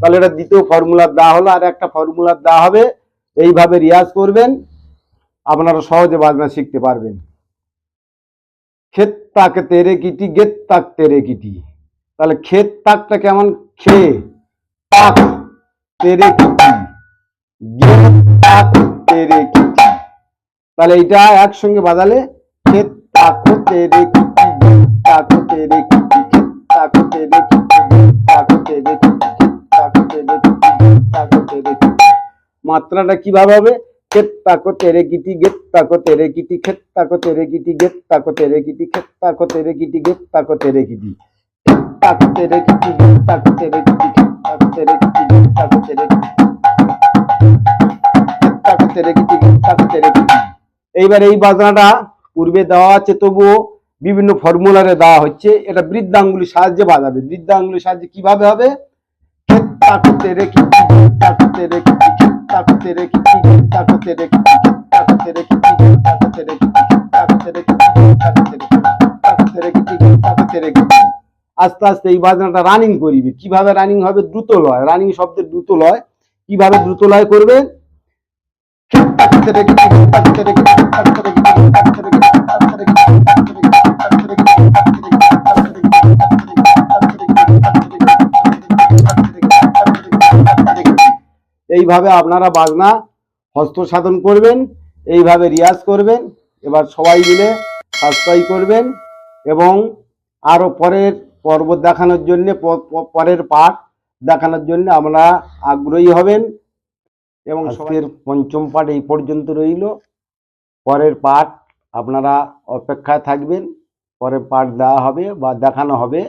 তাহলে এটা দ্বিতীয় ফর্মুলা দেওয়া হলো। আর একটা ফর্মুলা দেওয়া হবে, এইভাবে রিয়াজ করবেন। আপনারা সহজে বাজনা শিখতে পারবেন। ক্ষেত তাক তেরে কিটি, গেত তাক তেরে কিটি। তাহলে ক্ষেত তাকটা কেমন? খে তাক তেরে কিটি, গেত তাক তেরে কিটি। তাহলে এটা একসঙ্গে বাজালে ক্ষেত তাকো তেরে কিটি, গেত তাকো তেরে কিটি, ক্ষেত তাকো তেরে কিটি, গেত তাকো তেরে কিটি, ক্ষেত তাকো তেরে কিটি, গেত তাকো তেরে কিটি। মাত্রাটা কিভাবে হবে? ক্ষেত তাকো তেরে কিটি, গেত তাকো তেরে কিটি, ক্ষেত তাকো তেরে কিটি, গেত তাকো তেরে কিটি, ক্ষেত তাকো তেরে কিটি, গেত তাকো তেরে কিটি, ক্ষেত তাকো তেরে কিটি, গেত তাকো তেরে কিটি, ক্ষেত তাকো তেরে কিটি, গেত তাকো তেরে কিটি, ক্ষেত তাকো তেরে কিটি, গেত তাকো তেরে কিটি। এইবার এই বাজনাটা পূর্বে দেওয়া আছে, তবুও বিভিন্ন ফর্মুলারে দেওয়া হচ্ছে। এটা বৃদ্ধাঙ্গুলির সাহায্যে বাজাবে। বৃদ্ধাঙ্গুলির সাহায্যে কিভাবে হবে? ক্ষেত তাকো তেরে কিটি, গেত তাকো তেরে কিটি, ক্ষেত তাকো তেরে কিটি, গেত তাকো তেরে কিটি, ক্ষেত তাকো তেরে কিটি, গেত তাকো তেরে কিটি, ক্ষেত তাকো তেরে কিটি, গেত তাকো তেরে কিটি, তাকো তেরে কিটি, গেত তাকো তেরে কিটি। আস্তে আস্তে এই বাজনাটা রানিং করিবে। কিভাবে রানিং হবে? দ্রুত লয়। রানিং শব্দের দ্রুত লয়। কিভাবে দ্রুত লয় করবে? ক্ষেত তাকো তেরে কিটি, গেত তাকো তেরে কিটি, ক্ষেত তাকো তেরে কিটি, গেত তাকো তেরে কিটি, ক্ষেত তাকো তেরে কিটি, গেত তাকো তেরে কিটি, ক্ষেত তাকো তেরে কিটি, গেত তাকো তেরে কিটি, ক্ষেত তাকো তেরে কিটি, গেত তাকো তেরে কিটি, এইভাবে আপনারা বাজনা হস্ত সাধন করবেন, এইভাবে রিয়াজ করবেন। এবার সবাই মিলে সাবস্ক্রাইব করবেন এবং আরো পরের পর্ব দেখানোর জন্য, পরের পাঠ দেখানোর জন্য আমরা আগ্রহী হবেন। এবং আজকের পঞ্চম পাঠ এই পর্যন্ত রইল। পরের পাঠ আপনারা অপেক্ষায় থাকবেন। পরের পাঠ দেওয়া হবে বা দেখানো হবে।